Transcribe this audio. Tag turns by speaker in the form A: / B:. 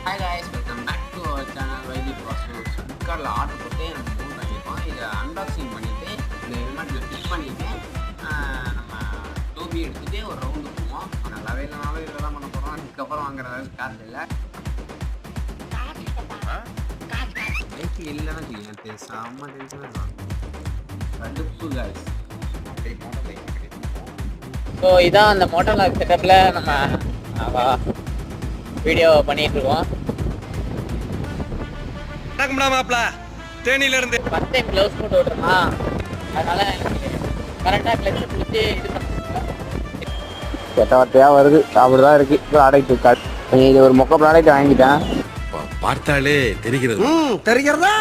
A: Hi guys, welcome back to our channel YB Vasu. Flipkartல order போட்டு நம்ம phone பண்ணியிருக்கோம். இதை அன்பாக்சிங் பண்ணிவிட்டு இந்த ஹெல்மெட்டில் ஃபிட் பண்ணிவிட்டு நம்ம டோபி எடுத்துகிட்டு ஒரு ரவுண்டு போவோம். நல்லாவே இல்லைனாலும் இதில் தான் பண்ண போகிறோம். இதுக்கப்புறம் வாங்குற அளவுக்கு காசு இல்லை. பைக்கு இல்லைன்னு வச்சுக்கோங்க, செம்ம டென்ஷனாக இருக்கும். கடுப்பு காய்ஸ்.
B: ஸோ இதான் அந்த மோட்டோ லாக் செட்டப்பில் நம்ம வீடியோ பண்ணிட்டு இருக்கோம்.
C: தேனியிலிருந்து
B: ஃபர்ஸ்ட் டைம் க்ளவுஸ் போட்டு விட்றோமா, அதனால கரெக்டாக கிளச்சு பிடிச்சி இது
D: கெட்ட வார்த்தையாக வருது. அப்படிதான் இருக்கு ப்ராடக்ட் கார்டு. இது ஒரு மொக்க ப்ராடக்ட் வாங்கிட்டேன்.
C: பார்த்தாலே தெரிகிறதா?